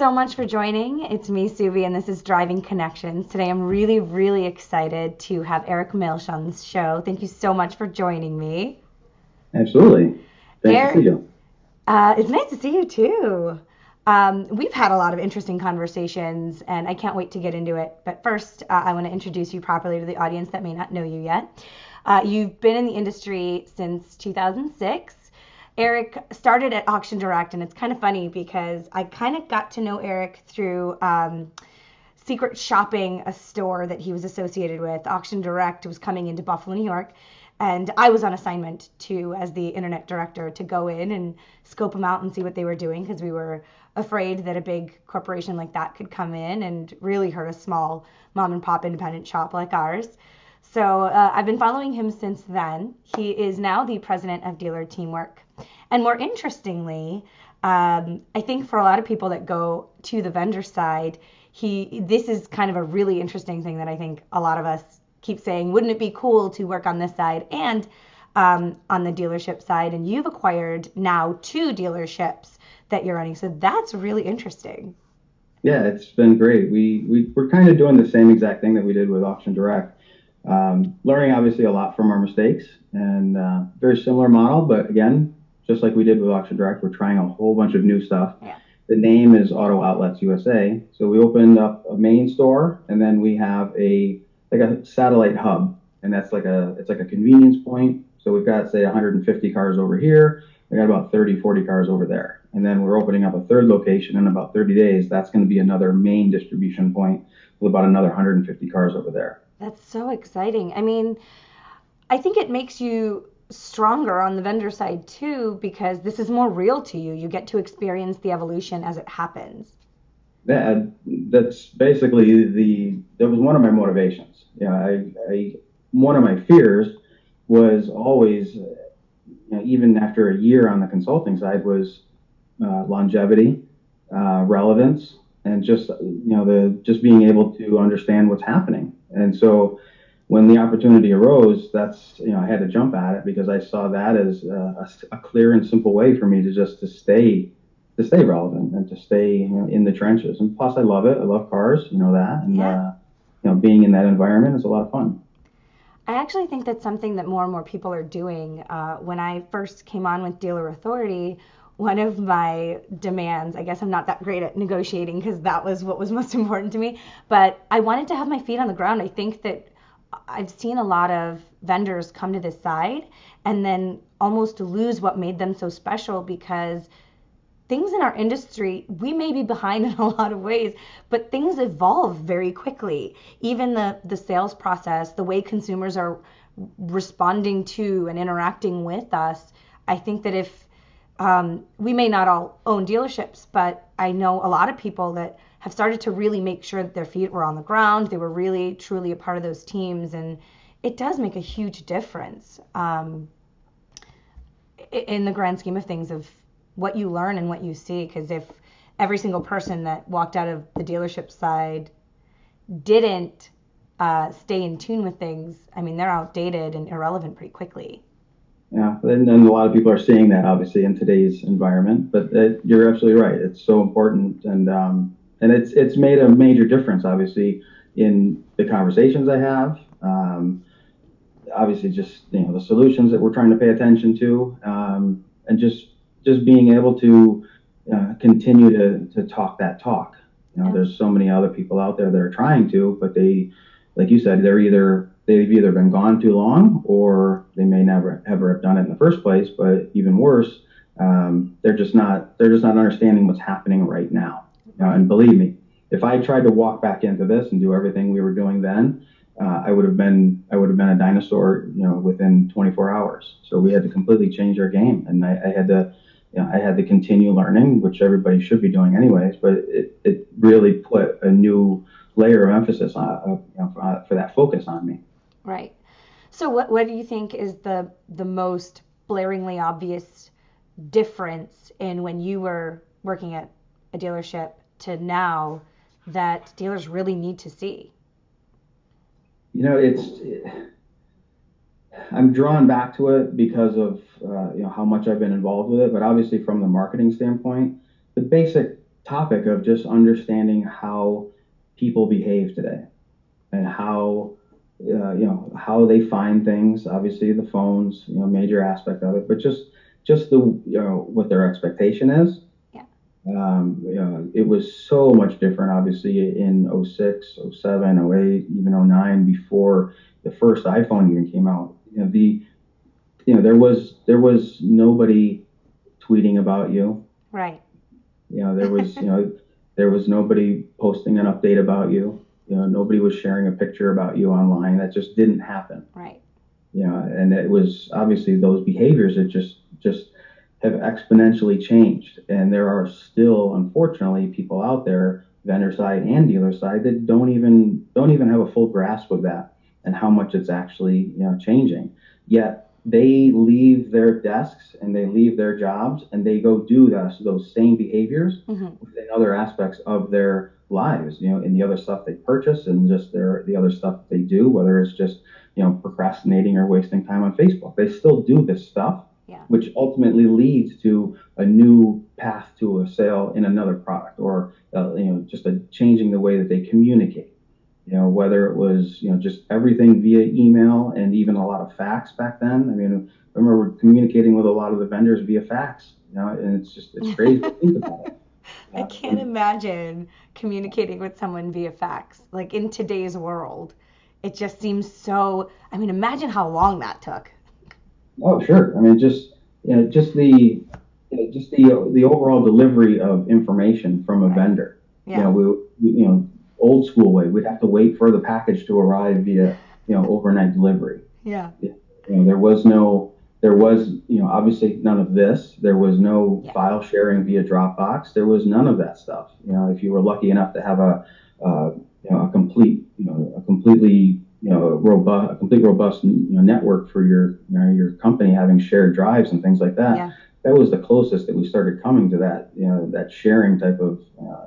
so much for joining. It's me, Subi, and this is Driving Connections. Today I'm really, really excited to have Eric Milch on the show. Thank you so much for joining me. Absolutely. Thanks to see Eric, you. it's nice to see you too. We've had a lot of interesting conversations, and I can't wait to get into it. But first, I want to introduce you properly to the audience that may not know you yet. You've been in the industry since 2006. Eric started at Auction Direct, and it's kind of funny because I kind of got to know Eric through Secret Shopping, a store that he was associated with. Auction Direct was coming into Buffalo, New York, and I was on assignment to, as the internet director, to go in and scope them out and see what they were doing because we were afraid that a big corporation like that could come in and really hurt a small mom and pop independent shop like ours. So I've been following him since then. He is now the president of Dealer Teamwork. And more interestingly, I think for a lot of people that go to the vendor side, this is kind of a really interesting thing that I think a lot of us keep saying, wouldn't it be cool to work on this side and on the dealership side? And you've acquired now two dealerships that you're running. So that's really interesting. Yeah, it's been great. We're kind of doing the same exact thing that we did with Auction Direct. Learning obviously a lot from our mistakes and very similar model, but again, just like we did with Auction Direct, we're trying a whole bunch of new stuff. Yeah. The name is Auto Outlets USA. So we opened up a main store and then we have a satellite hub, and it's like a convenience point. So we've got say 150 cars over here. We got about 30, 40 cars over there. And then we're opening up a third location in about 30 days. That's going to be another main distribution point with about another 150 cars over there. That's so exciting. I mean, I think it makes you stronger on the vendor side too because this is more real to you. You get to experience the evolution as it happens. That that's basically that was one of my motivations. One of my fears was always, even after a year on the consulting side, was longevity, relevance, and the just being able to understand what's happening. And so when the opportunity arose, I had to jump at it because I saw that as a clear and simple way for me to stay relevant and to stay in the trenches. And plus, I love it. I love cars, that, and Yeah. being in that environment is a lot of fun. I actually think that's something that more and more people are doing. When I first came on with Dealer Authority, one of my demands, I guess I'm not that great at negotiating because that was what was most important to me, but I wanted to have my feet on the ground. I think that I've seen a lot of vendors come to this side and then almost lose what made them so special because things in our industry, we may be behind in a lot of ways, but things evolve very quickly. Even the sales process, the way consumers are responding to and interacting with us, I think that if we may not all own dealerships, but I know a lot of people that have started to really make sure that their feet were on the ground. They were really, truly a part of those teams. And it does make a huge difference in the grand scheme of things of what you learn and what you see. Because if every single person that walked out of the dealership side didn't stay in tune with things, I mean, they're outdated and irrelevant pretty quickly. Yeah, and a lot of people are seeing that obviously in today's environment. But you're absolutely right. It's so important, and it's made a major difference, obviously, in the conversations I have. Obviously, just the solutions that we're trying to pay attention to, and just being able to continue to talk that talk. Yeah. There's so many other people out there that are trying to, but like you said, they've either been gone too long or they may never ever have done it in the first place. But even worse, they're just not understanding what's happening right now. And believe me, if I tried to walk back into this and do everything we were doing then, I would have been a dinosaur, within 24 hours. So we had to completely change our game, and I had to continue learning, which everybody should be doing anyways. But it really put a new layer of emphasis for that focus on me. Right. So what do you think is the most blaringly obvious difference in when you were working at a dealership to now that dealers really need to see? I'm drawn back to it because of how much I've been involved with it. But obviously, from the marketing standpoint, the basic topic of just understanding how people behave today and how how they find things. Obviously, the phones, major aspect of it, but just the what their expectation is. Yeah. It was so much different, obviously, in '06, '07, '08, even '09, before the first iPhone even came out. There was nobody tweeting about you. Right. There was nobody posting an update about you. Nobody was sharing a picture about you online. That just didn't happen. Right. And it was obviously those behaviors that just have exponentially changed. And there are still, unfortunately, people out there, vendor side and dealer side, that don't even have a full grasp of that and how much it's actually changing. Yet they leave their desks and they leave their jobs and they go do those same behaviors within other aspects of their lives, in the other stuff they purchase and just the other stuff they do, whether it's just procrastinating or wasting time on Facebook. They still do this stuff, Yeah. which ultimately leads to a new path to a sale in another product, or just changing the way that they communicate. Whether it was just everything via email and even a lot of fax back then. I mean, I remember communicating with a lot of the vendors via fax. And it's crazy to think about it. I can't imagine communicating with someone via fax. Like in today's world, it just seems so. I mean, imagine how long that took. Oh, sure. I mean, just the overall delivery of information from a Right. vendor. Yeah. Old school way. We'd have to wait for the package to arrive via overnight delivery. Yeah. There was obviously none of this. There was no Yeah. file sharing via Dropbox. There was none of that stuff. If you were lucky enough to have a completely a complete robust network for your company, having shared drives and things like that. Yeah. That was the closest that we started coming to that sharing type of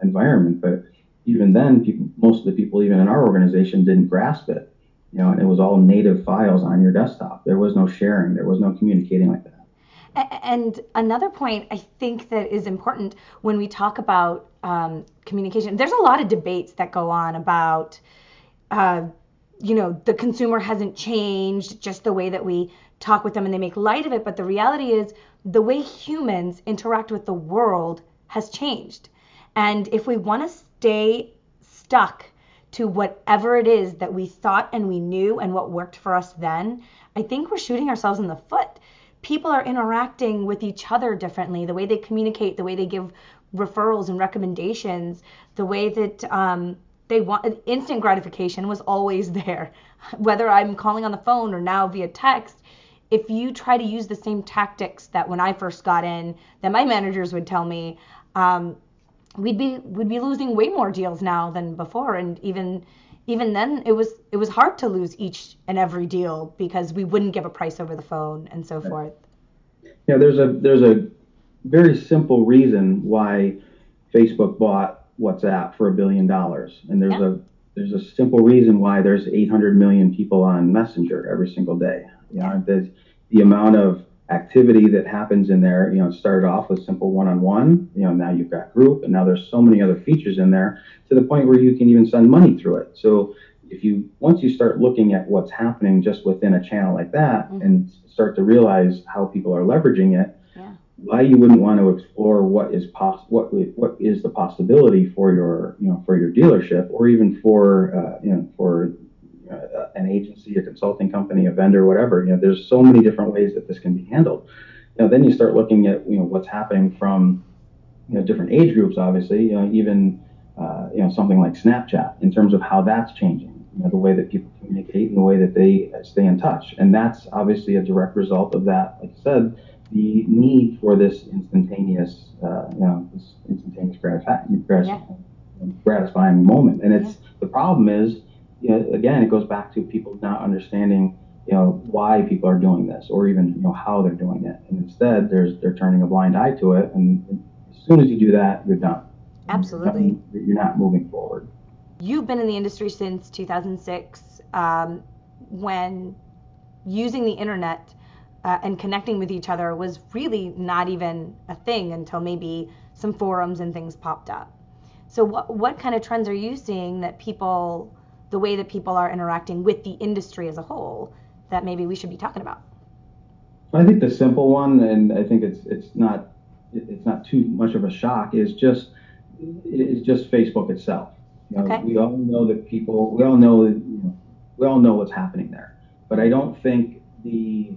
environment. But even then, most of the people, even in our organization, didn't grasp it. And it was all native files on your desktop. There was no sharing. There was no communicating like that. And another point I think that is important when we talk about communication, there's a lot of debates that go on about, the consumer hasn't changed, just the way that we talk with them and they make light of it. But the reality is the way humans interact with the world has changed. And if we want to stay stuck to whatever it is that we thought and we knew and what worked for us then, I think we're shooting ourselves in the foot. People are interacting with each other differently, the way they communicate, the way they give referrals and recommendations, the way that they want instant gratification was always there. Whether I'm calling on the phone or now via text, if you try to use the same tactics that when I first got in, that my managers would tell me, we'd be losing way more deals now than before. And even then, it was hard to lose each and every deal because we wouldn't give a price over the phone and so forth. Yeah, there's a very simple reason why Facebook bought WhatsApp for $1 billion, and there's a simple reason why there's 800 million people on Messenger every single day. The amount of activity that happens in there. It started off with simple one-on-one. Now you've got group, and now there's so many other features in there to the point where you can even send money through it. So once you start looking at what's happening just within a channel like that, and start to realize how people are leveraging it, why you wouldn't want to explore what is the possibility for your dealership, or even for an agency, a consulting company, a vendor, whatever. There's so many different ways that this can be handled. Then you start looking at what's happening from different age groups, obviously. Even something like Snapchat, in terms of how that's changing. The way that people communicate and the way that they stay in touch, and that's obviously a direct result of that. Like I said, the need for this instantaneous gratifying moment. And the problem is, again, it goes back to people not understanding, why people are doing this, or even, how they're doing it. And instead, they're turning a blind eye to it. And as soon as you do that, you're done. Absolutely. You're not moving forward. You've been in the industry since 2006, when using the internet and connecting with each other was really not even a thing until maybe some forums and things popped up. So what kind of trends are you seeing that people, the way that people are interacting with the industry as a whole, that maybe we should be talking about? I think the simple one, and I think it's not too much of a shock, is just Facebook itself. Okay. We all know that people, we all know we all know what's happening there. But I don't think the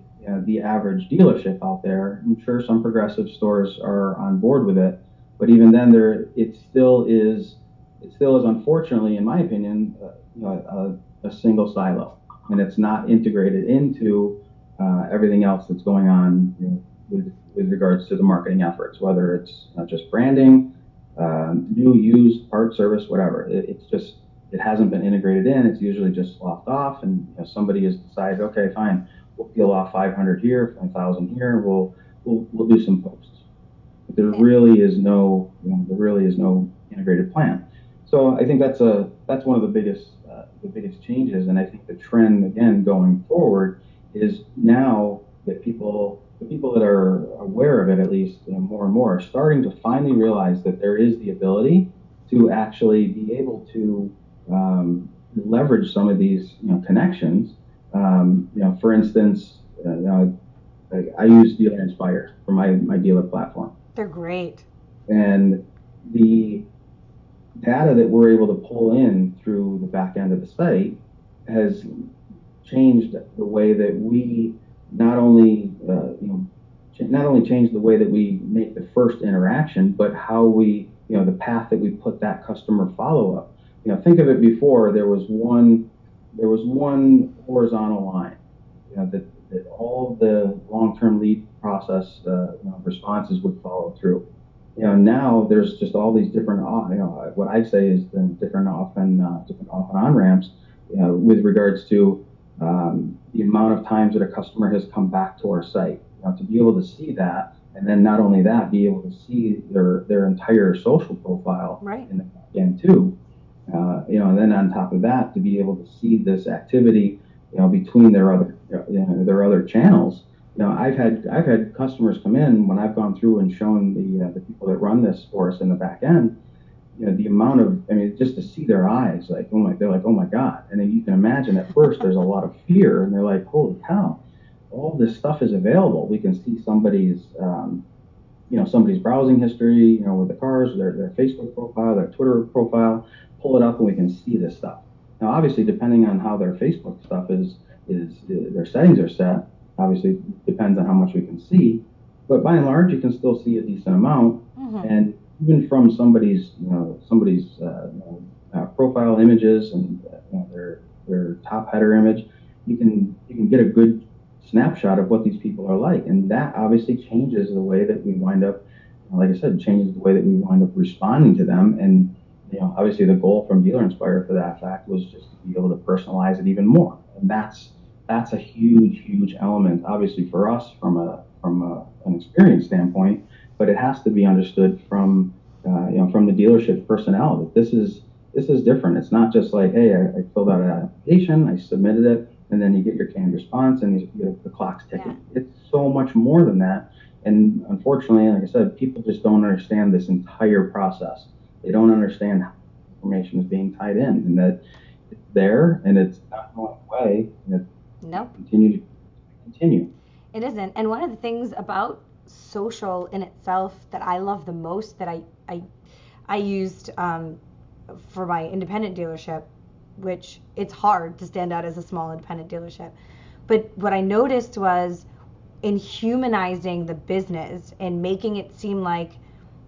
average dealership out there, I'm sure some progressive stores are on board with it, but even then, it still is unfortunately, in my opinion, a single silo, and it's not integrated into everything else that's going on, with regards to the marketing efforts, whether it's just branding, new, used, part, service, whatever. It hasn't been integrated in. It's usually just sloughed off, and somebody has decided, okay, fine, we'll peel off 500 here, 1,000 here. We'll do some posts. But there really is no integrated plan. So I think that's one of the biggest changes, and I think the trend again going forward is now that the people that are aware of it, at least more and more, are starting to finally realize that there is the ability to actually be able to leverage some of these connections. For instance, I use Dealer Inspire for my dealer platform. They're great. And the data that we're able to pull in through the back end of the site has changed the way that we not only change the way that we make the first interaction, but how we, the path that we put that customer follow up. Think of it before there was one horizontal line, that all of the long-term lead process responses would follow through. Now there's just all these different, what I say is the different off and on ramps, with regards to the amount of times that a customer has come back to our site. To be able to see that, and then not only that, be able to see their entire social profile right in the back end too. And then on top of that, to be able to see this activity, between their other channels. I've had customers come in when I've gone through and shown the people that run this for us in the back end, the amount of, just to see their eyes, they're like, oh my God. And then you can imagine at first there's a lot of fear, and they're like, holy cow, all this stuff is available. We can see somebody's browsing history, with the cars, their Facebook profile, their Twitter profile, pull it up and we can see this stuff. Now, obviously, depending on how their Facebook stuff is their settings are set, obviously depends on how much we can see, but by and large, you can still see a decent amount. Mm-hmm. And even from somebody's profile images and their top header image, you can get a good snapshot of what these people are like, and that obviously changes the way that we wind up, like I said, changes the way that we wind up responding to them. And obviously the goal from Dealer Inspire for that fact was just to be able to personalize it even more, and that's a huge element, obviously for us from an experience standpoint, but it has to be understood from the dealership personnel that this is different. It's not just like, hey, I filled out an application, I submitted it, and then you get your canned response and the clock's ticking. Yeah. It's so much more than that. And unfortunately, like I said, people just don't understand this entire process. They don't understand how information is being tied in, and that it's there and it's not going away. And nope. Continue. It isn't. And one of the things about social in itself that I love the most, that I used for my independent dealership, which it's hard to stand out as a small independent dealership. But what I noticed was, in humanizing the business and making it seem like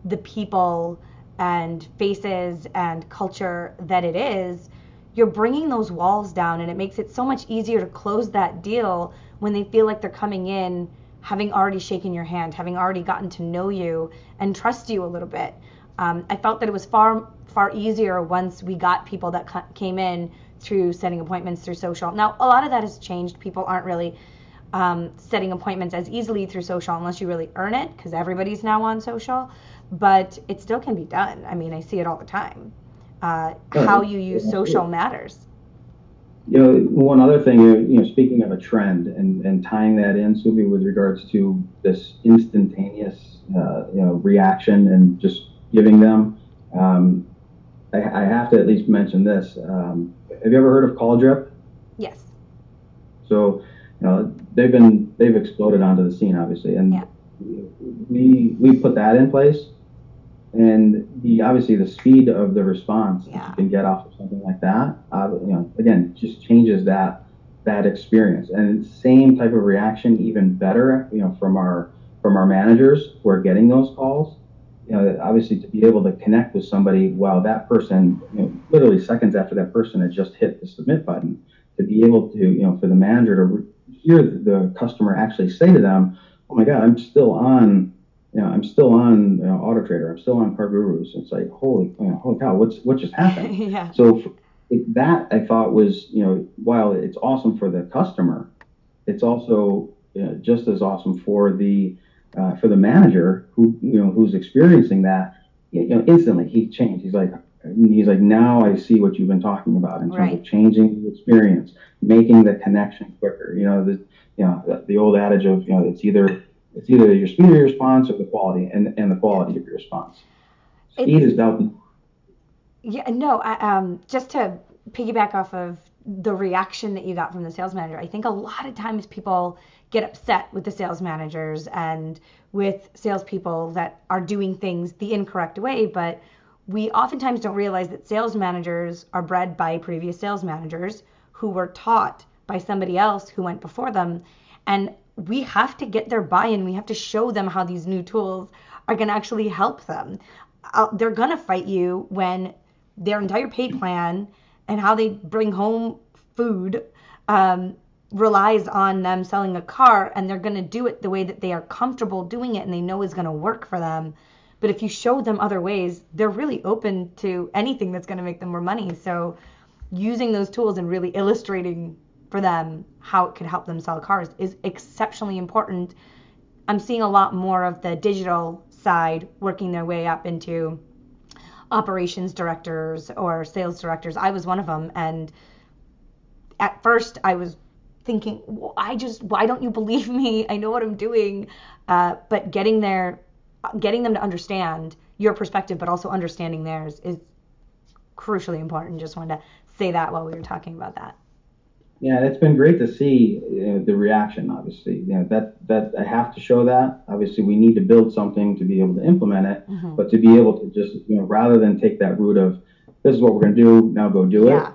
the people and faces and culture that it is, you're bringing those walls down, and it makes it so much easier to close that deal when they feel like they're coming in having already shaken your hand, having already gotten to know you and trust you a little bit. I felt that it was far easier once we got people that came in through setting appointments through social. Now, a lot of that has changed. People aren't really setting appointments as easily through social unless you really earn it, because everybody's now on social, but it still can be done. I see it all the time. How you use social matters. One other thing, speaking of a trend and tying that in, Subi, with regards to this instantaneous, reaction and just giving them, um, I have to at least mention this. Have you ever heard of Call Drip? Yes. So, they've exploded onto the scene, obviously, Yeah. and we put that in place, and obviously the speed of the response that you Yeah. can get off of something like that, again, just changes that experience. And same type of reaction, even better, from our managers who are getting those calls. Obviously, to be able to connect with somebody while that person, literally seconds after that person had just hit the submit button, to be able to, for the manager to hear the customer actually say to them, "Oh my God, I'm still on, Auto Trader. I'm still on CarGurus." It's like, holy cow, what just happened? Yeah. So that I thought was, while it's awesome for the customer, it's also, just as awesome for the manager who's experiencing that. Instantly he changed. He's like, now I see what you've been talking about in terms of Right. changing the experience, making the connection quicker. The old adage of, it's either your speed of your response or the quality, and the Yeah. quality of your response. Speed It's is doubtful. Yeah, no, just to piggyback off of the reaction that you got from the sales manager, I think a lot of times people get upset with the sales managers and with salespeople that are doing things the incorrect way, but we oftentimes don't realize that sales managers are bred by previous sales managers who were taught by somebody else who went before them. And we have to get their buy-in. We have to show them how these new tools are going to actually help them. They're going to fight you when their entire pay plan and how they bring home food um, relies on them selling a car, and they're going to do it the way that they are comfortable doing it and they know is going to work for them. But if you show them other ways, they're really open to anything that's going to make them more money. So using those tools and really illustrating for them how it could help them sell cars is exceptionally important. I'm seeing a lot more of the digital side working their way up into operations directors or sales directors. I was one of them, and at first I was thinking, well, why don't you believe me? I know what I'm doing. But getting them to understand your perspective, but also understanding theirs is crucially important. Just wanted to say that while we were talking about that. Yeah, it's been great to see, the reaction. Obviously, that I have to show that. Obviously, we need to build something to be able to implement it, Mm-hmm. but to be able to just, rather than take that route of, this is what we're going to do, now go do Yeah. it.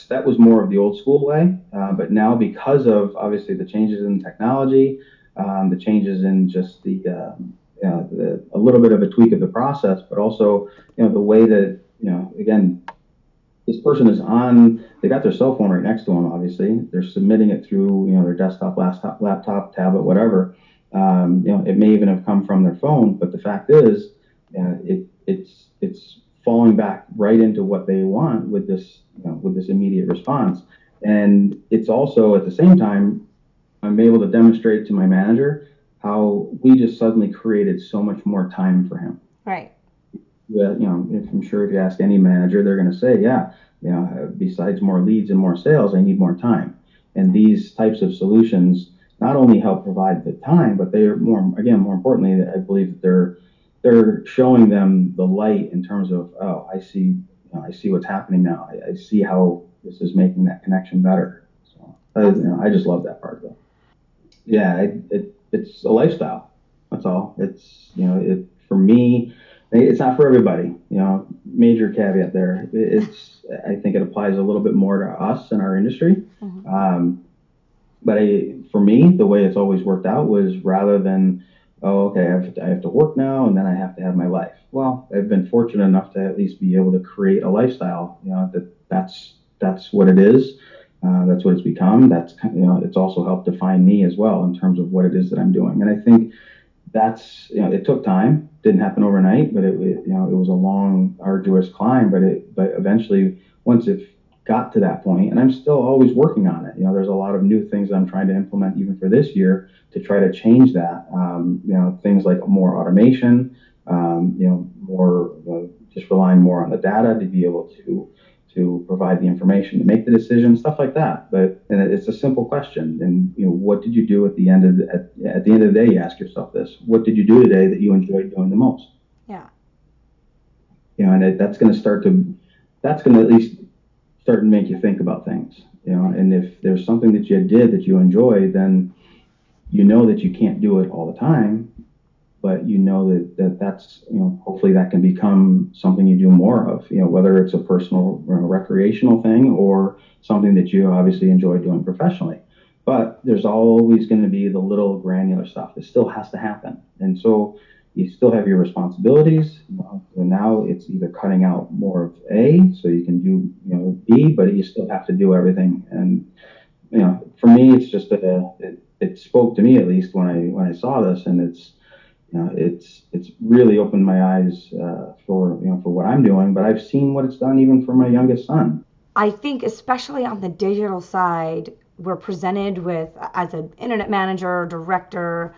That was more of the old school way. But now, because of obviously the changes in technology, the changes in just a little bit of a tweak of the process, but also, the way that, again, this person they got their cell phone right next to them. Obviously, they're submitting it through, their desktop, laptop, tablet, whatever. It may even have come from their phone, but the fact is, it's falling back right into what they want with this immediate response. And it's also, at the same time, I'm able to demonstrate to my manager how we just suddenly created so much more time for him. Right. If I'm sure if you ask any manager, they're going to say, yeah, besides more leads and more sales, I need more time. And these types of solutions not only help provide the time, but they're more importantly, I believe that they're showing them the light in terms of, oh, I see what's happening now. I see how this is making that connection better. So I just love that part of it. Yeah, it's a lifestyle. That's all. For me, it's not for everybody. Major caveat there. I think it applies a little bit more to us in our industry. Mm-hmm. But for me, the way it's always worked out was, rather than, oh, okay, I have to work now and then I have to have my life. Well, I've been fortunate enough to at least be able to create a lifestyle. That's what it is. That's what it's become. It's also helped define me as well in terms of what it is that I'm doing. And I think it took time, didn't happen overnight, but it was a long, arduous climb. But eventually, once it got to that point, and I'm still always working on it. There's a lot of new things that I'm trying to implement even for this year to try to change that. Things like more automation, more just relying more on the data to be able to to provide the information to make the decision, stuff like that. But and it's a simple question. And what did you do at the end of at the end of the day? You ask yourself this: what did you do today that you enjoyed doing the most? Yeah. And that's going to at least start to make you think about things. And if there's something that you did that you enjoy, then that you can't do it all the time, but that's hopefully that can become something you do more of, whether it's a personal recreational thing or something that you obviously enjoy doing professionally. But there's always going to be the little granular stuff that still has to happen. And so you still have your responsibilities. And now it's either cutting out more of A so you can do B, but you still have to do everything. And for me, it's just it spoke to me, at least when I saw this, and it's really opened my eyes for what I'm doing. But I've seen what it's done even for my youngest son. I think especially on the digital side, we're presented with, as an internet manager, director,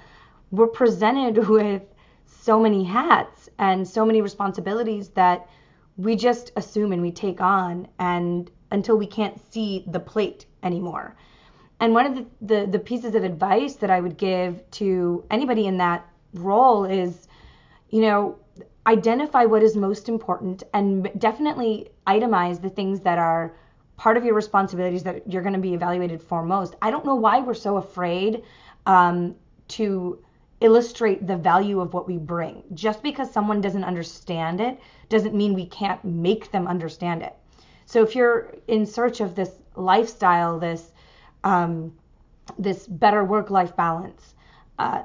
we're presented with so many hats and so many responsibilities that we just assume and we take on, and until we can't see the plate anymore. And one of the pieces of advice that I would give to anybody in that role is, identify what is most important and definitely itemize the things that are part of your responsibilities that you're going to be evaluated for most. I don't know why we're so afraid to illustrate the value of what we bring. Just because someone doesn't understand it doesn't mean we can't make them understand it. So if you're in search of this lifestyle, this better work-life balance,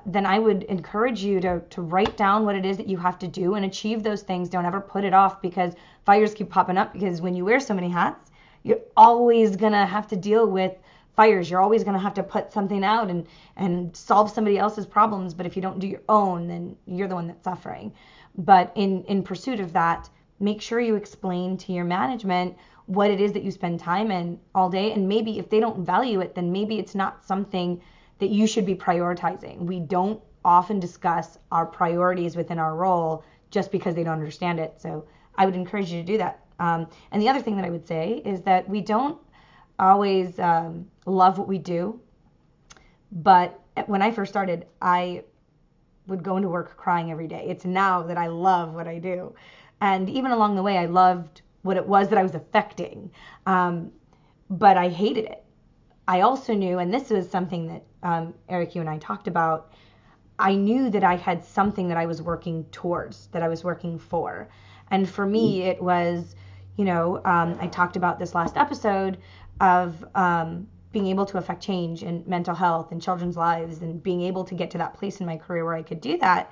then I would encourage you to write down what it is that you have to do and achieve those things. Don't ever put it off, because fires keep popping up, because when you wear so many hats, you're always going to have to deal with fires. You're always going to have to put something out and solve somebody else's problems. But if you don't do your own, then you're the one that's suffering. But in pursuit of that, make sure you explain to your management what it is that you spend time in all day. And maybe if they don't value it, then maybe it's not something that you should be prioritizing. We don't often discuss our priorities within our role just because they don't understand it. So I would encourage you to do that. And the other thing that I would say is that we don't always love what we do. But when I first started, I would go into work crying every day. It's now that I love what I do. And even along the way, I loved what it was that I was affecting. But I hated it. I also knew, and this was something that Eric, you and I talked about, I knew that I had something that I was working towards, that I was working for. And for me, it was, I talked about this last episode of being able to affect change in mental health and children's lives, and being able to get to that place in my career where I could do that.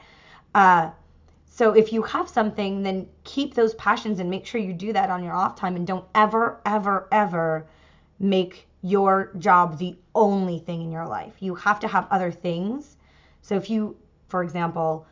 So if you have something, then keep those passions and make sure you do that on your off time, and don't ever, ever, ever make your job the only thing in your life. You have to have other things. So if you, for example,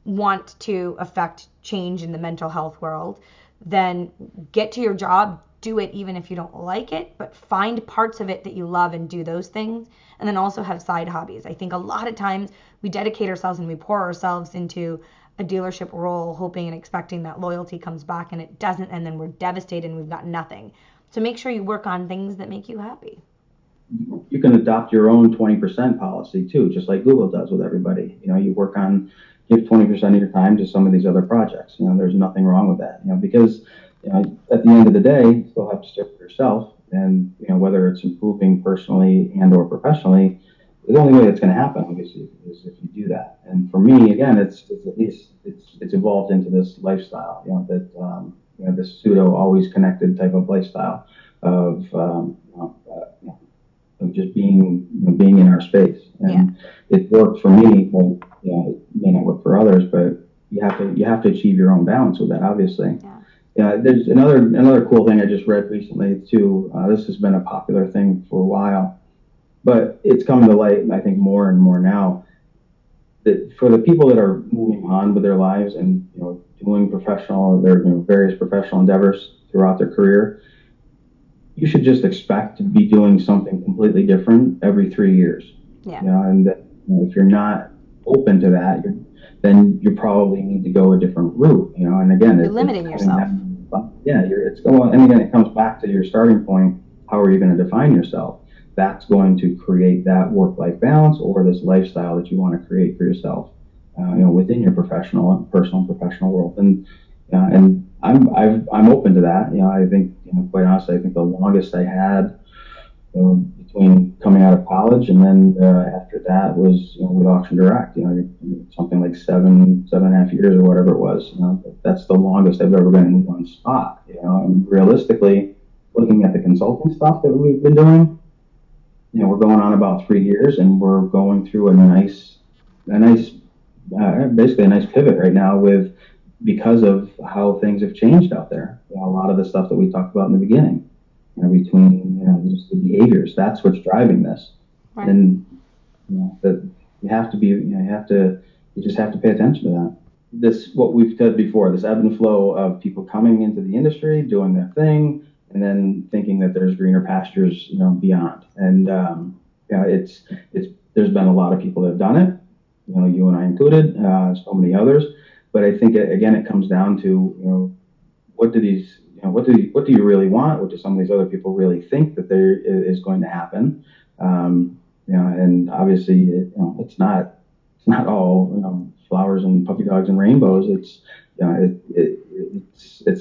want to affect change in the mental health world, then get to your job, do it even if you don't like it, but find parts of it that you love and do those things. And then also have side hobbies. I think a lot of times we dedicate ourselves and we pour ourselves into a dealership role, hoping and expecting that loyalty comes back, and it doesn't, and then we're devastated and we've got nothing. So make sure you work on things that make you happy. You can adopt your own 20% policy too, just like Google does with everybody. You work on, give 20% of your time to some of these other projects. There's nothing wrong with that. Because at the end of the day, you still have to stick with yourself, and whether it's improving personally and or professionally, the only way that's going to happen, obviously, is if you do that. And for me, again, it's at least it's evolved into this lifestyle. This pseudo always connected type of lifestyle of just being in our space. And it worked for me. Well, it may not work for others, but you have to achieve your own balance with that, obviously. There's another cool thing I just read recently too. This has been a popular thing for a while, but it's coming to light, I think, more and more now, that for the people that are moving on with their lives and doing their various professional endeavors throughout their career, you should just expect to be doing something completely different every 3 years. And if you're not open to that, then you probably need to go a different route. And again, you're limiting yourself. yeah, it's going, and again, it comes back to your starting point. How are you going to define yourself? That's going to create that work-life balance or this lifestyle that you want to create for yourself, within your professional and personal and professional world. And I'm open to that. I think, quite honestly, I think the longest I had, between coming out of college and then after that was, with Auction Direct, something like 7.5 years or whatever it was. That's the longest I've ever been in one spot. And realistically, looking at the consulting stuff that we've been doing, we're going on about 3 years, and we're going through basically a nice pivot right now because of how things have changed out there. A lot of the stuff that we talked about in the beginning, between just the behaviors, that's what's driving this. Right. And that you have to be, you just have to pay attention to that. This, what we've said before, this ebb and flow of people coming into the industry, doing their thing, and then thinking that there's greener pastures, beyond. And there's been a lot of people that have done it, you and I included, so many others. But I think again, it comes down to, what do you really want? What do some of these other people really think that there is going to happen? And obviously, it's not all, flowers and puppy dogs and rainbows. It's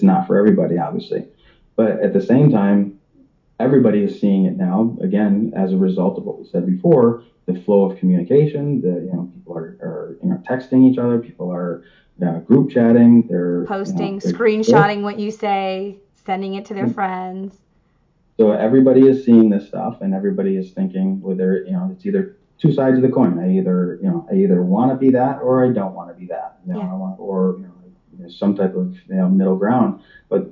not for everybody, obviously. But at the same time, everybody is seeing it now, again, as a result of what we said before, the flow of communication. People are texting each other. People are group chatting. They're posting, screenshotting what you say, sending it to their friends. So everybody is seeing this stuff, and everybody is thinking whether it's either two sides of the coin. I either want to be that, or I don't want to be that. Or some type of middle ground. But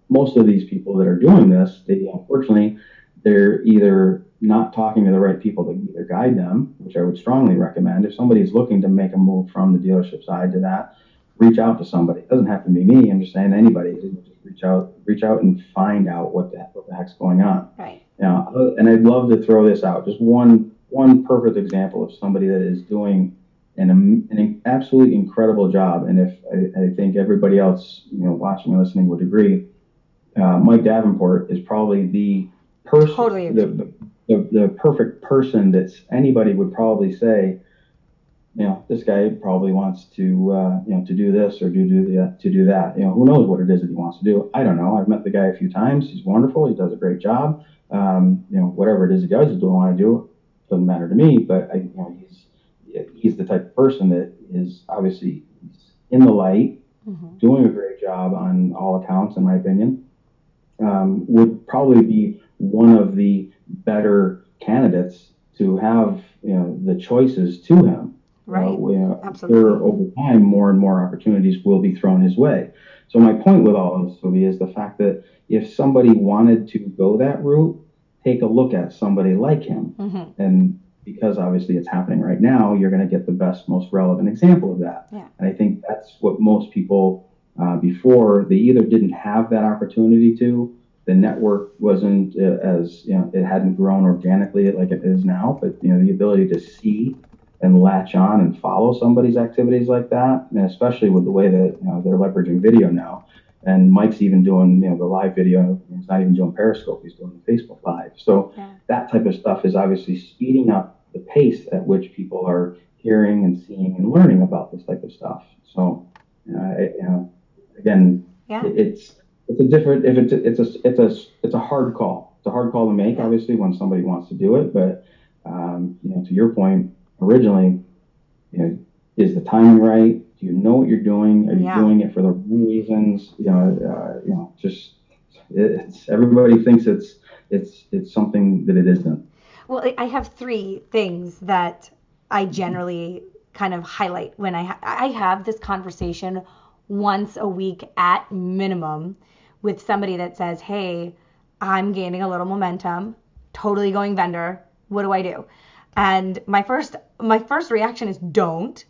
most of these people that are doing this, unfortunately, they're either not talking to the right people to either guide them, which I would strongly recommend. If somebody's looking to make a move from the dealership side to that, reach out to somebody. It doesn't have to be me. I'm just saying anybody. Just reach out and find out what the heck's going on. Right. And I'd love to throw this out. Just one perfect example of somebody that is doing an absolutely incredible job. And if I think everybody else, watching and listening would agree, Mike Davenport is probably the person, totally the perfect person that anybody would probably say, this guy probably wants to, to do this or to do that. Who knows what it is that he wants to do? I don't know. I've met the guy a few times. He's wonderful. He does a great job. Whatever it is he does, he don't want to do, doesn't matter to me. But he's the type of person that is obviously in the light, doing a great job on all accounts, in my opinion. Would probably be one of the better candidates to have, the choices to him. Right. Absolutely. Over time, more and more opportunities will be thrown his way. So my point with all of this, Sylvie, is the fact that if somebody wanted to go that route, take a look at somebody like him. And because obviously it's happening right now, you're going to get the best, most relevant example of that. Yeah. And I think that's what most people before, they either didn't have that opportunity to, the network wasn't as, it hadn't grown organically like it is now, but, the ability to see and latch on and follow somebody's activities like that, and especially with the way that they're leveraging video now. And Mike's even doing the live video. He's not even doing Periscope. He's doing Facebook Live. So that type of stuff is obviously speeding up the pace at which people are hearing and seeing and learning about this type of stuff. So again, it's a different. It's a hard call. It's a hard call to make, obviously, when somebody wants to do it. But to your point, originally, is the timing right? Do you know what you're doing? Are you doing it for the wrong reasons? Just everybody thinks it's something that it isn't. Well, I have three things that I generally kind of highlight when I have this conversation once a week at minimum with somebody that says, hey, I'm gaining a little momentum, totally going vendor. What do I do? And my first reaction is don't.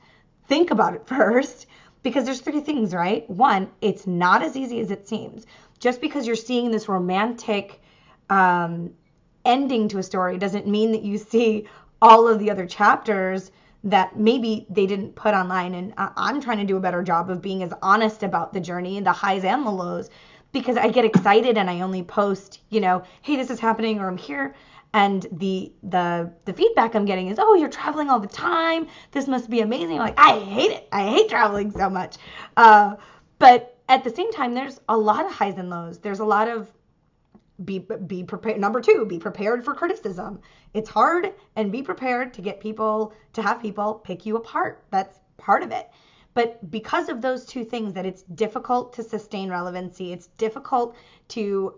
Think about it first, because there's three things, right? One, it's not as easy as it seems. Just because you're seeing this romantic ending to a story doesn't mean that you see all of the other chapters that maybe they didn't put online. And I'm trying to do a better job of being as honest about the journey, the highs and the lows, because I get excited and I only post, hey, this is happening or I'm here. And the feedback I'm getting is, oh, you're traveling all the time. This must be amazing. I'm like, I hate it. I hate traveling so much. But at the same time, there's a lot of highs and lows. There's a lot of be prepared. Number 2, be prepared for criticism. It's hard, and be prepared to have people pick you apart. That's part of it. But because of those 2 things, that it's difficult to sustain relevancy, it's difficult to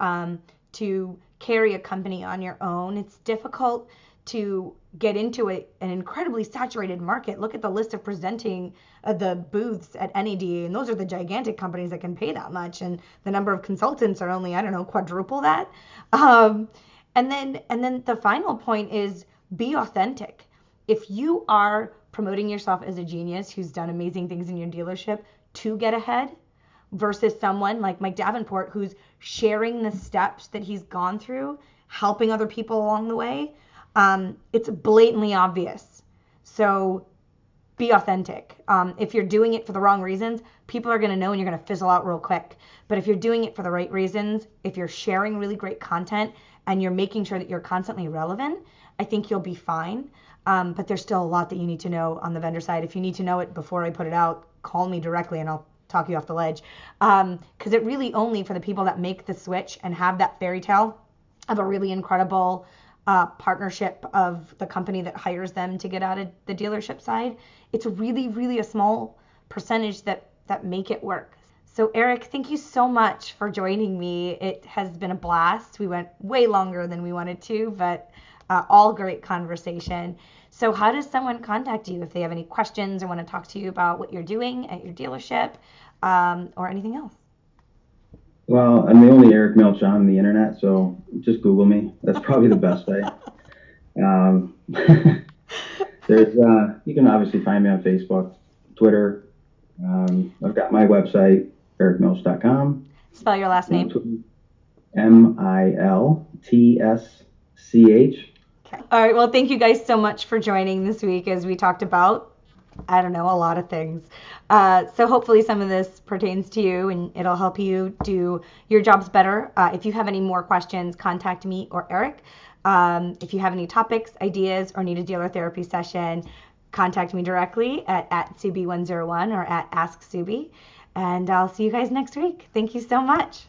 carry a company on your own. It's difficult to get into an incredibly saturated market. Look at the list of presenting the booths at NADA, and those are the gigantic companies that can pay that much, and the number of consultants are only, I don't know, quadruple that. And then the final point is be authentic. If you are promoting yourself as a genius who's done amazing things in your dealership to get ahead, versus someone like Mike Davenport who's sharing the steps that he's gone through, helping other people along the way, it's blatantly obvious. So be authentic. If you're doing it for the wrong reasons, people are going to know and you're going to fizzle out real quick. But if you're doing it for the right reasons, if you're sharing really great content and you're making sure that you're constantly relevant, I think you'll be fine. But there's still a lot that you need to know on the vendor side. If you need to know it before I put it out, call me directly and I'll talk you off the ledge. Because it really only for the people that make the switch and have that fairy tale of a really incredible partnership of the company that hires them to get out of the dealership side, it's really, really a small percentage that make it work. So Eric, thank you so much for joining me. It has been a blast. We went way longer than we wanted to, but all great conversation. So how does someone contact you if they have any questions or want to talk to you about what you're doing at your dealership or anything else? Well, I'm the only Eric Milch on the internet, so just Google me. That's probably the best way. You can obviously find me on Facebook, Twitter. I've got my website, ericmilch.com. Spell your last name. Miltsch. Okay. All right. Well, thank you guys so much for joining this week as we talked about, I don't know, a lot of things. So hopefully some of this pertains to you and it'll help you do your jobs better. If you have any more questions, contact me or Eric. If you have any topics, ideas, or need a dealer therapy session, contact me directly at Subi101 or at AskSubi. And I'll see you guys next week. Thank you so much.